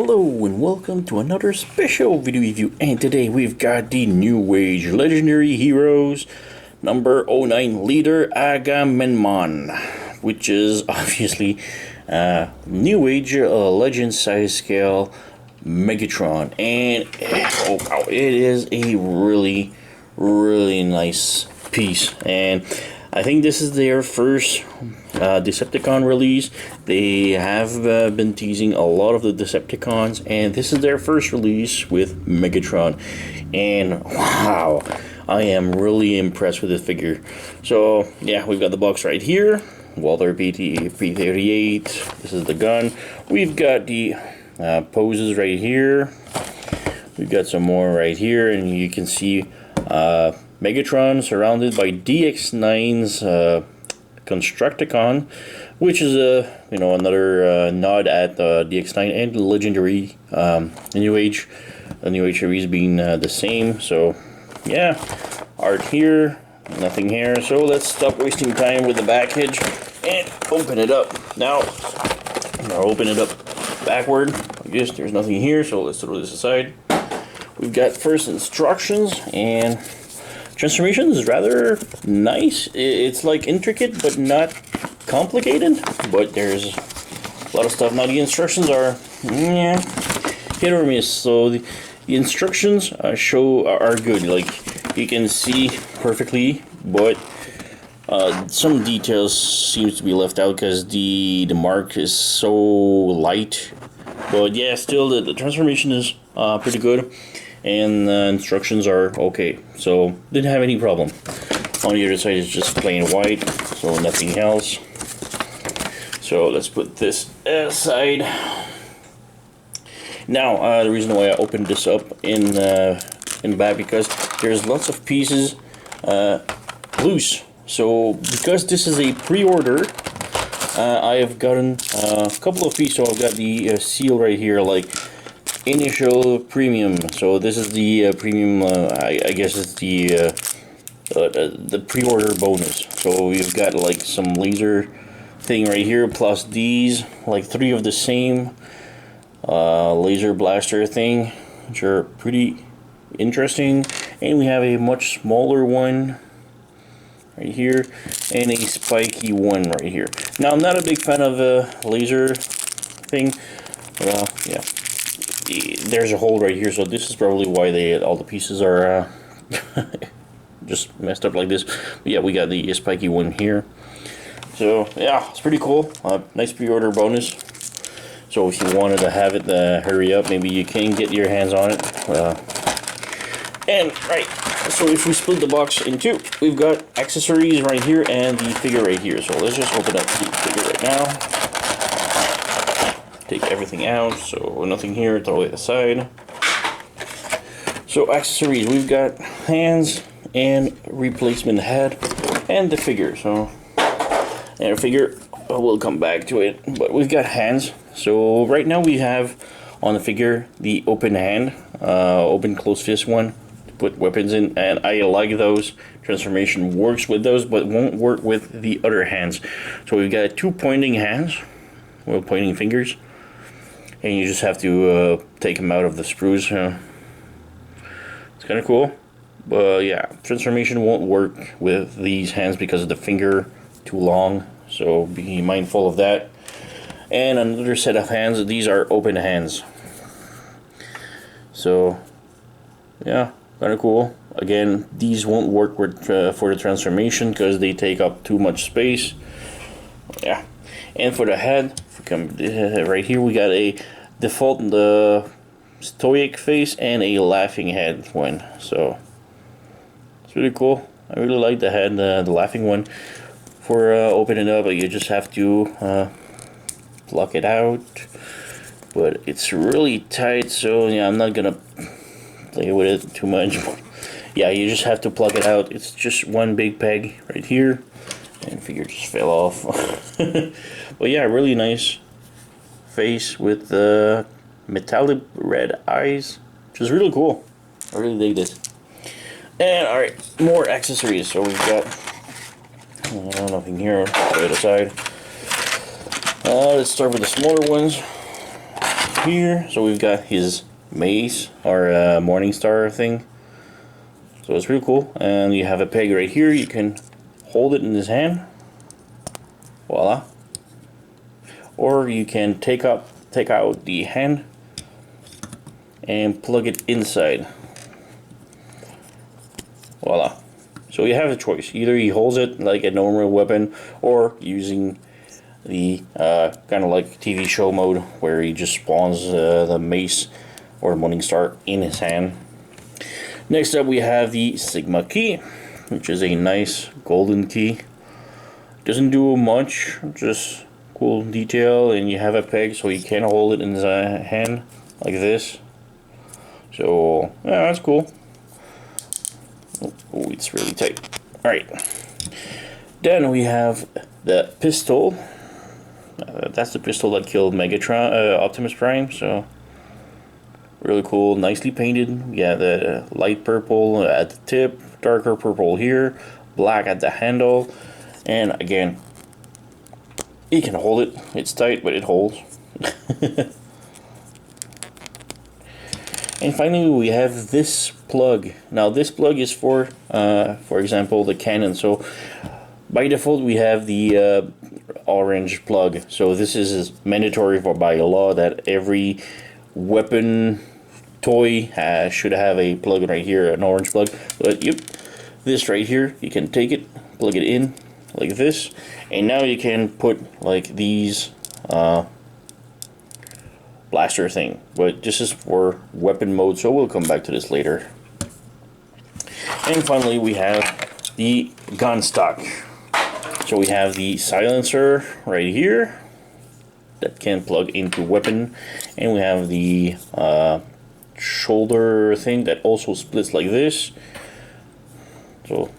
Hello and welcome to another special video review, and today we've got the New Age Legendary Heroes number 09 leader Agamenmnon, which is obviously New Age Legend size scale Megatron, and oh wow, it is a really nice piece. And I think this is their first Decepticon release. They have been teasing a lot of the Decepticons, and this is their first release with Megatron. And wow, I am really impressed with this figure. So yeah, we've got the box right here. Walther P38. This is the gun. We've got the poses right here. We've got some more right here, and you can see Megatron surrounded by DX9's Constructicon, which is another nod at DX9 and legendary New Age. The New Age series being the same. So yeah, art here, nothing here. So let's stop wasting time with the package and open it up. Now I'll open it up backward. I guess there's nothing here, so let's throw this aside. We've got first instructions, and transformation is rather nice. It's like intricate but not complicated, but there's a lot of stuff. Now the instructions are hit or miss. So the instructions are good, like you can see perfectly, but some details seems to be left out because the mark is so light. But yeah, still the transformation is pretty good, and the instructions are okay, so didn't have any problem. On the other side is just plain white, so nothing else. So let's put this aside. Now the reason why I opened this up in the back, because there's lots of pieces loose. So because this is a pre-order, I have gotten a couple of pieces. So I've got the seal right here, like initial premium. So this is the premium. I guess it's the pre-order bonus. So we've got like some laser thing right here, plus these like 3 of the same laser blaster thing, which are pretty interesting. And we have a much smaller one right here, and a spiky one right here. Now I'm not a big fan of a laser thing. Yeah, there's a hole right here, so this is probably why all the pieces are just messed up like this. But yeah, we got the spiky one here. So yeah, it's pretty cool. Nice pre-order bonus. So if you wanted to have it, hurry up. Maybe you can get your hands on it. And right, so if we split the box in two, we've got accessories right here and the figure right here. So let's just open up the figure right now. Take everything out, so nothing here, throw it aside. So accessories, we've got hands and replacement head and the figure. So, and the figure, we'll come back to it, but we've got hands. So right now we have on the figure the open hand, open closed fist one, put weapons in, and I like those. Transformation works with those, but won't work with the other hands. So we've got 2 pointing hands, well, pointing fingers, and you just have to take them out of the sprues. It's kind of cool, but yeah, transformation won't work with these hands because of the finger too long, so be mindful of that. And another set of hands, these are open hands. So yeah, kind of cool. Again, these won't work with for the transformation because they take up too much space. Yeah, and for the head, if we come right here, we got a default stoic face and a laughing head one. So it's really cool. I really like the head, the laughing one. For opening up, you just have to pluck it out, but it's really tight. So yeah, I'm not gonna play with it too much. Yeah, you just have to plug it out. It's just one big peg right here, and figure just fell off. But yeah, really nice face with the metallic red eyes, which is really cool. I really dig this. And alright, more accessories. So we've got nothing here. Put it aside. Let's start with the smaller ones. here. So we've got his mace or morning star thing. So it's really cool. And you have a peg right here. You can hold it in his hand. Voila. Or you can take out the hand and plug it inside. Voila. So you have a choice. Either he holds it like a normal weapon, or using the kind of like TV show mode where he just spawns the mace or morning star in his hand. Next up we have the Sigma key, which is a nice golden key. Doesn't do much, just cool detail, and you have a peg so you can hold it in his hand like this. So yeah, that's cool. Oh, it's really tight. Alright. Then we have the pistol. That's the pistol that killed Megatron, Optimus Prime. So really cool, nicely painted. Yeah, the light purple at the tip, darker purple here, black at the handle, and again, you can hold it. It's tight, but it holds. And finally, we have this plug. Now, this plug is for example, the cannon. So, by default, we have the orange plug. So, this is mandatory by law that every weapon toy should have a plug right here, an orange plug. But yep, this right here, you can take it, plug it in like this, and now you can put like these blaster thing, but this is for weapon mode, so we'll come back to this later. And finally we have the gun stock. So we have the silencer right here that can plug into weapon, and we have the shoulder thing that also splits like this. So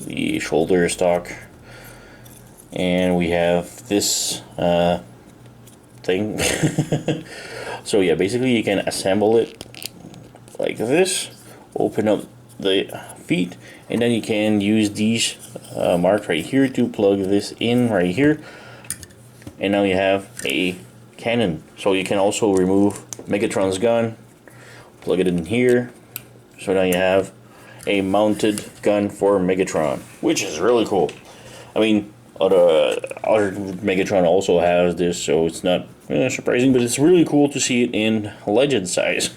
the shoulder stock, and we have this thing. So yeah, basically you can assemble it like this, open up the feet, and then you can use these marks right here to plug this in right here, and now you have a cannon. So you can also remove Megatron's gun, plug it in here, so now you have a mounted gun for Megatron, which is really cool. I mean, other Megatron also has this, so it's not surprising, but it's really cool to see it in legend size.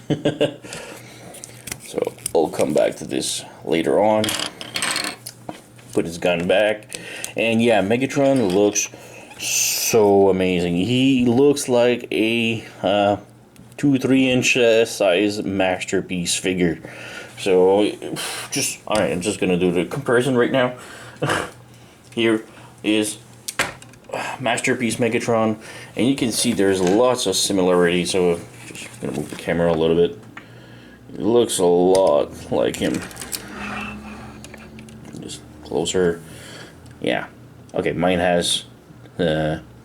So I'll come back to this later on. Put his gun back, and yeah, Megatron looks so amazing. He looks like a 2-3 inch size masterpiece figure. So just alright, I'm just gonna do the comparison right now. Here is Masterpiece Megatron, and you can see there's lots of similarity. So just gonna move the camera a little bit. It looks a lot like him. Just closer. Yeah. Okay, mine has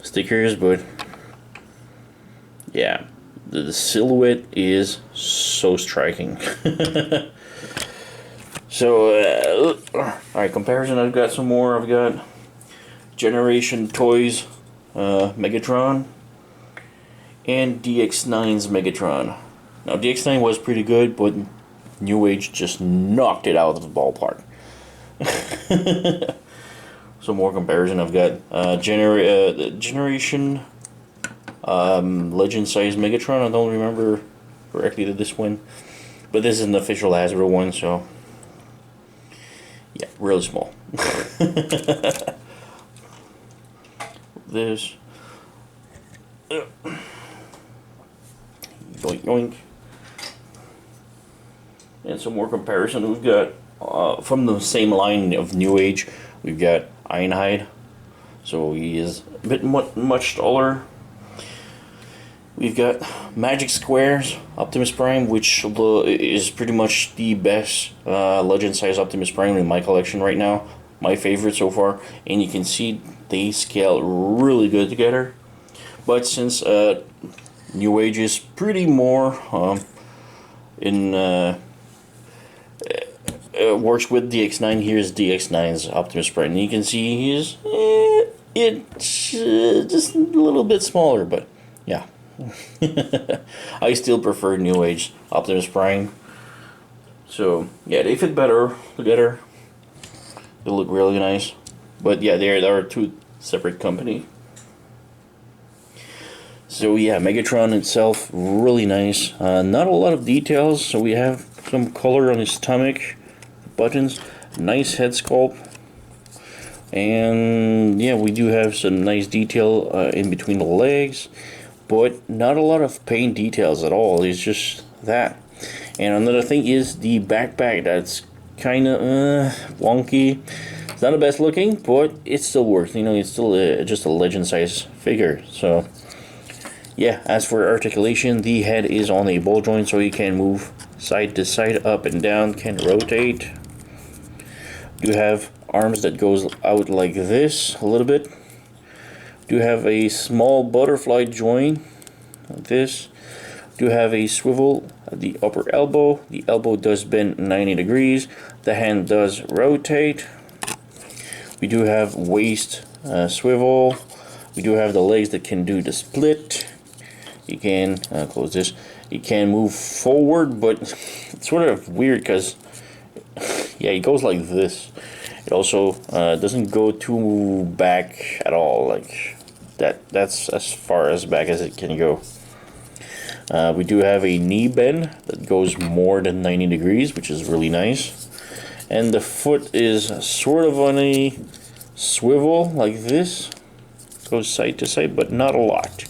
stickers, but yeah, the silhouette is so striking. So alright, comparison. I've got some more. I've got Generation Toys Megatron and DX9's Megatron. Now DX9 was pretty good, but New Age just knocked it out of the ballpark. Some more comparison. I've got Generation Legend size Megatron. I don't remember correctly this one, but this is an official Hasbro one, so yeah, really small. This yoink yoink, and some more comparison. We've got from the same line of New Age, we've got Ironhide, so he is a bit much taller. We've got Magic Squares Optimus Prime, which is pretty much the best legend size Optimus Prime in my collection right now. My favorite so far, and you can see they scale really good together. But since New Age is pretty more works with DX9, here's DX9's Optimus Prime, and you can see he's it's just a little bit smaller, but yeah, I still prefer New Age Optimus Prime. So yeah, they fit better together. They look really nice. But yeah, they are two separate companies. So yeah, Megatron itself, really nice. Not a lot of details, so we have some color on his stomach, buttons, nice head sculpt. And yeah, we do have some nice detail in between the legs, but not a lot of paint details at all. It's just that. And another thing is the backpack. That's kind of wonky. It's not the best looking, but it still works. You know, it's still just a legend size figure. So yeah, as for articulation, the head is on a ball joint, so you can move side to side, up and down, can rotate. You have arms that goes out like this a little bit. Do have a small butterfly joint like this. Do have a swivel at the upper elbow. The elbow does bend 90 degrees. The hand does rotate. We do have waist swivel. We do have the legs that can do the split. You can close this. You can move forward, but it's sort of weird because yeah, it goes like this. It also doesn't go too back at all. Like that's as far as back as it can go. We do have a knee bend that goes more than 90 degrees, which is really nice. And the foot is sort of on a swivel like this. Goes side to side, but not a lot.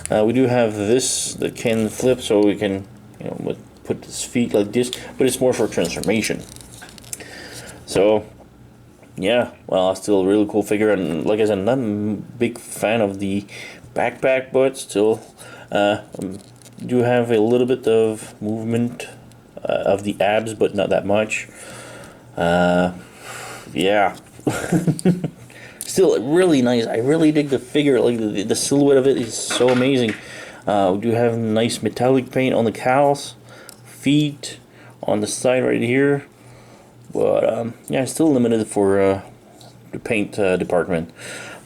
We do have this that can flip, so we can, you know, put his feet like this, but it's more for transformation. So yeah, well, still a really cool figure, and like I said, I'm not a big fan of the backpack, but still do have a little bit of movement of the abs, but not that much. Yeah. Still really nice. I really dig the figure. Like the silhouette of it is so amazing. We do have nice metallic paint on the cows, feet on the side right here. But yeah, still limited for the paint department.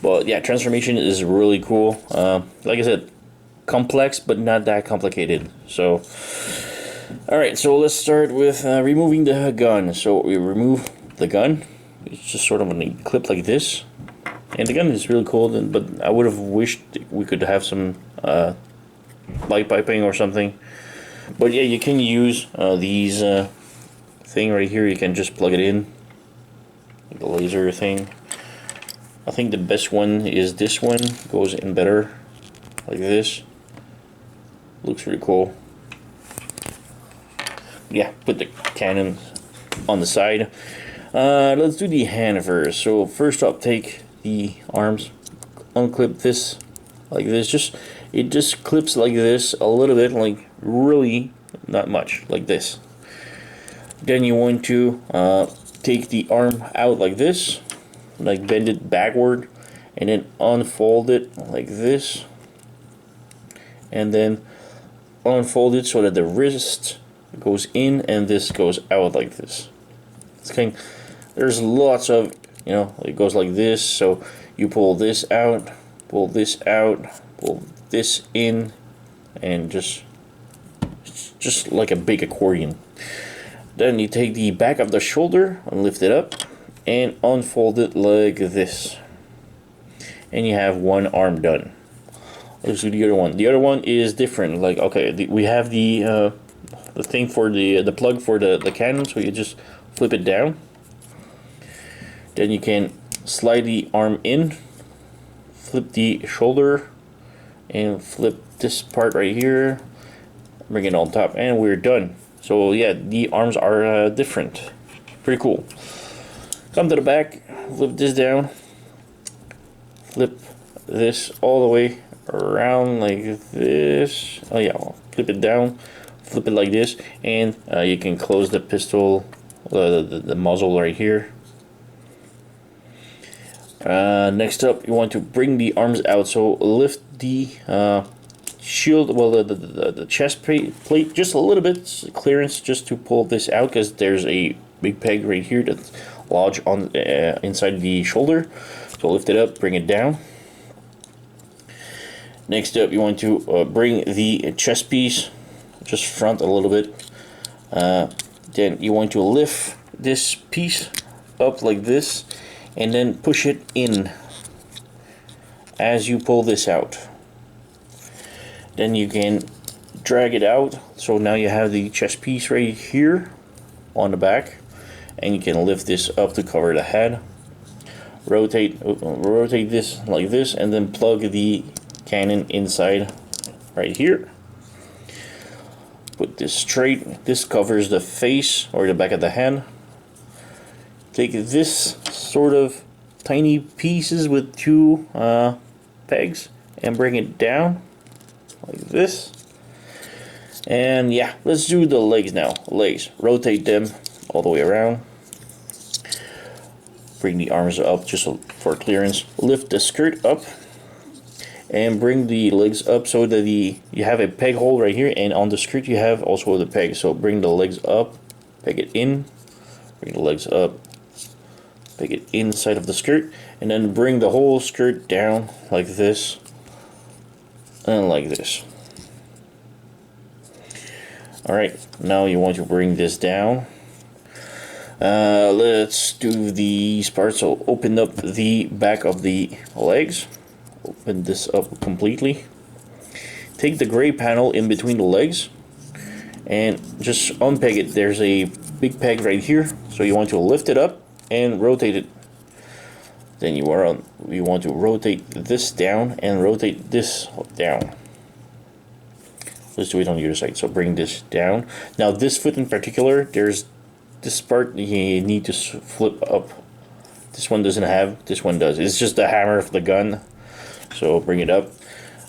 But yeah, transformation is really cool. Like I said, complex but not that complicated. So alright, so let's start with removing the gun. So we remove the gun. It's just sort of on a clip like this. And the gun is really cool, but I would have wished we could have some light piping or something. But yeah, you can use these thing right here. You can just plug it in, the laser thing. I think the best one is this one. Goes in better, like this. Looks really cool. Yeah, put the cannon on the side. Let's do the hand first. So first up, take the arms, unclip this like this. It just clips like this a little bit, like really not much, like this. Then you want to take the arm out like this, like bend it backward, and then unfold it like this, and then unfold it so that the wrist goes in and this goes out like this. It's kind of, there's lots of, you know, it goes like this, so you pull this out, pull this out, pull this in, and just like a big accordion. Then you take the back of the shoulder and lift it up and unfold it like this, and you have one arm done. Let's do the other one. The other one is different. Like, okay, we have the thing for the plug for the cannon, so you just flip it down. Then you can slide the arm in, flip the shoulder, and flip this part right here, bring it on top, and we're done. So yeah, the arms are different. Pretty cool. Come to the back, flip this down, flip this all the way around like this. Oh yeah, well, flip it down, flip it like this, and you can close the pistol, the muzzle right here. Next up, you want to bring the arms out. So lift the shield, well, the chest plate just a little bit, clearance, just to pull this out, because there's a big peg right here that's lodged on inside the shoulder. So lift it up, bring it down. Next up, you want to bring the chest piece just front a little bit. Then you want to lift this piece up like this and then push it in as you pull this out. Then you can drag it out, so now you have the chest piece right here on the back, and you can lift this up to cover the head. Rotate this like this, and then plug the cannon inside right here. Put this straight. This covers the face or the back of the head. Take this sort of tiny pieces with two pegs and bring it down like this. And yeah, let's do the legs now. Legs, rotate them all the way around. Bring the arms up just for clearance. Lift the skirt up and bring the legs up so that you have a peg hole right here, and on the skirt you have also the peg. So bring the legs up, peg it in, bring the legs up, peg it inside of the skirt, and then bring the whole skirt down like this and like this. Alright, now you want to bring this down. Let's do these parts. So open up the back of the legs. Open this up completely. Take the gray panel in between the legs and just unpeg it. There's a big peg right here, so you want to lift it up and rotate it. Then you want to rotate this down and rotate this down. Let's do it on the other side. So bring this down. Now this foot in particular, there's this part you need to flip up. This one doesn't have, this one does. It's just the hammer of the gun. So bring it up,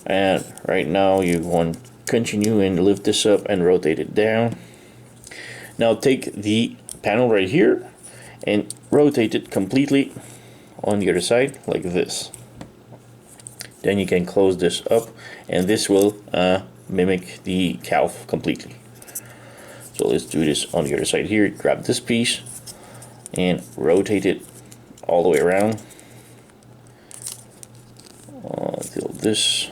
and right now you want to continue and lift this up and rotate it down. Now take the panel right here and rotate it completely on the other side like this. Then you can close this up, and this will mimic the calf completely. So let's do this on the other side here. Grab this piece and rotate it all the way around until this.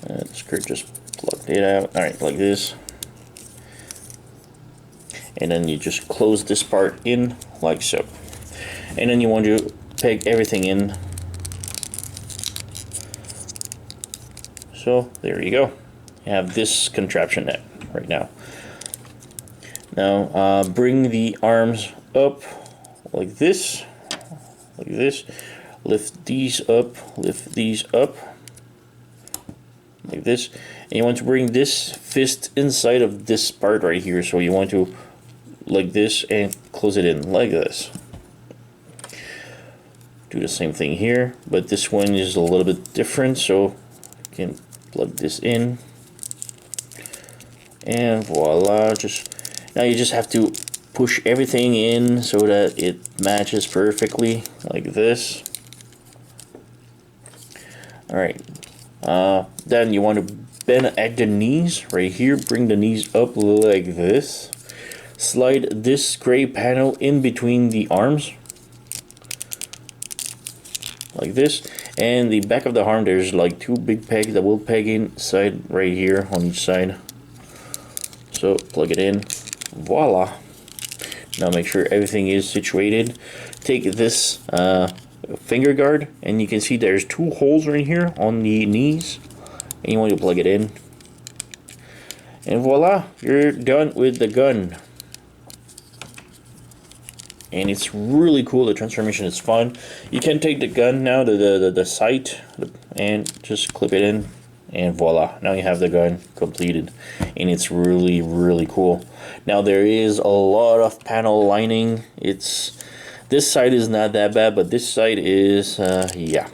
The skirt just plugged it out. Alright, like this. And then you just close this part in like so. And then you want to peg everything in. So there you go. You have this contraption net right now. Now bring the arms up like this, lift these up like this, and you want to bring this fist inside of this part right here. So you want to like this and close it in like this. Do the same thing here, but this one is a little bit different, so you can plug this in, and voila. Now you just have to push everything in so that it matches perfectly like this. Alright, then you want to bend at the knees right here. Bring the knees up like this. Slide this gray panel in between the arms like this, and the back of the arm, there's like two big pegs that will peg inside right here on each side. So plug it in, voila. Now make sure everything is situated. Take this finger guard, and you can see there's two holes right here on the knees, and you want to plug it in, and voila, you're done with the gun. And it's really cool. The transformation is fun. You can take the gun now, the sight, and just clip it in, and voila, now you have the gun completed. And it's really, really cool. Now there is a lot of panel lining. This side is not that bad, but this side is yeah,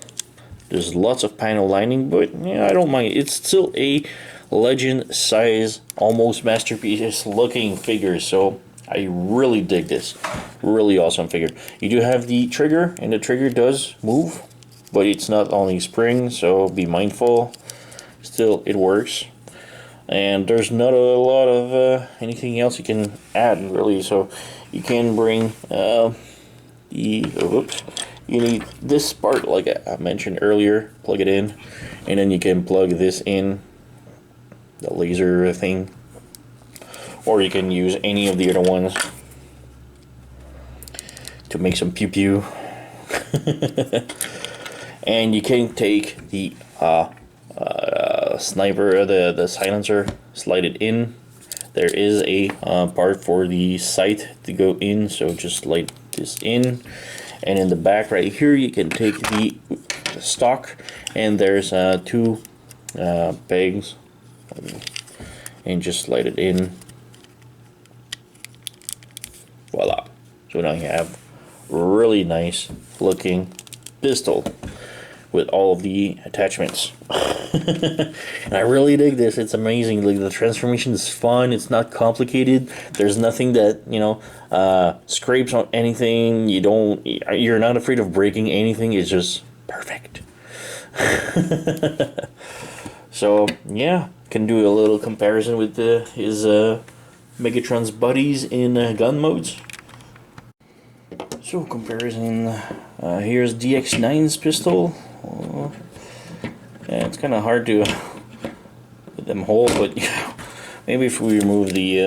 there's lots of panel lining, but yeah, I don't mind. It's still a legend size, almost masterpiece looking figure, so I really dig this. Really awesome figure. You do have the trigger, and the trigger does move, but it's not only spring, so be mindful. Still, it works. And there's not a lot of anything else you can add, really. So you can bring you need this part, like I mentioned earlier, plug it in, and then you can plug this in, the laser thing, or you can use any of the other ones to make some pew pew. And you can take the sniper, the silencer, slide it in. There is a part for the sight to go in, so just slide this in. And in the back right here, you can take the stock, and there's two pegs, and just slide it in. Voila! So now you have really nice looking pistol with all of the attachments. And I really dig this. It's amazing. Like, the transformation is fun. It's not complicated. There's nothing that, you know, scrapes on anything. You're not afraid of breaking anything. It's just perfect. So yeah, can do a little comparison with his Megatron's buddies in gun modes. So comparison, here's DX9's pistol. Yeah, it's kind of hard to let them hold, but maybe if we remove the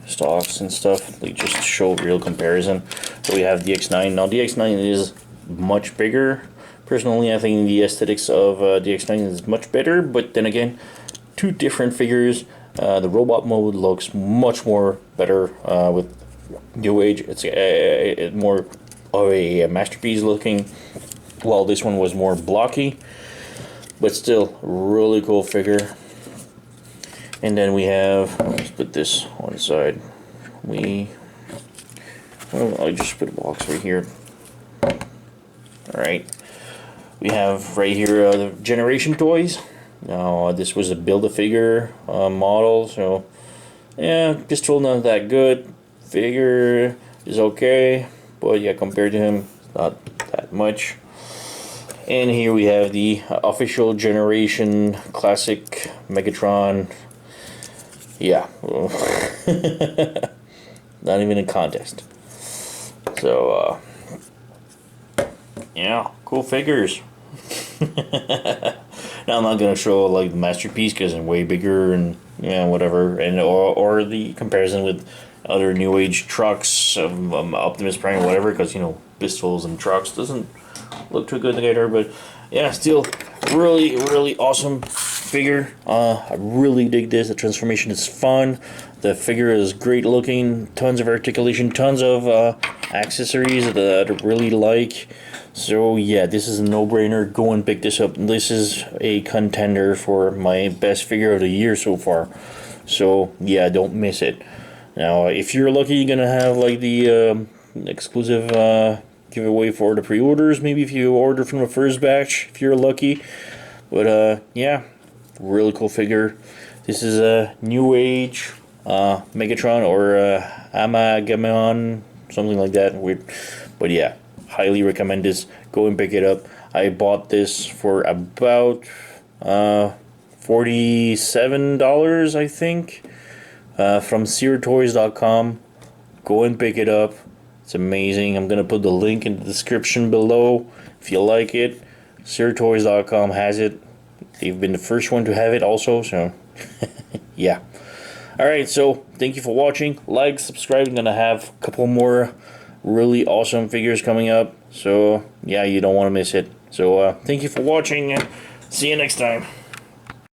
stocks and stuff, we just show real comparison. So we have DX9. Now DX9 is much bigger. Personally, I think the aesthetics of DX9 is much better, but then again, two different figures. The robot mode looks much more better with New Age. It's more of a masterpiece looking, while this one was more blocky, but still really cool figure. And then we have, let's put this on the side. I just put a box right here. Alright, we have right here the Generation toys. Now this was a Build-A-Figure model, so yeah, pistol not that good. Figure is okay, but yeah, compared to him, not that much. And here we have the official Generation Classic Megatron. Yeah, not even a contest. So yeah, cool figures. Now I'm not gonna show like the masterpiece because it's way bigger and yeah, whatever, and or the comparison with other New Age trucks, Optimus Prime, whatever, because you know, pistols and trucks doesn't look too good together. But yeah, still really awesome figure. I really dig this. The transformation is fun. The figure is great looking. Tons of articulation, tons of accessories that I really like. So yeah, this is a no-brainer. Go and pick this up. This is a contender for my best figure of the year so far. So yeah, don't miss it. Now, if you're lucky, you're gonna have like the exclusive giveaway for the pre-orders. Maybe if you order from the first batch, if you're lucky. But yeah, really cool figure. This is a New Age Megatron or Agamenmnon, something like that. Weird, but yeah, highly recommend this. Go and pick it up. I bought this for about $47, I think, from SearToys.com. Go and pick it up. It's amazing. I'm gonna put the link in the description below if you like it. SearToys.com has it. They've been the first one to have it also, so yeah. Alright, so thank you for watching. Like, subscribe. I'm gonna have a couple more really awesome figures coming up, so yeah, you don't want to miss it. So thank you for watching, and see you next time.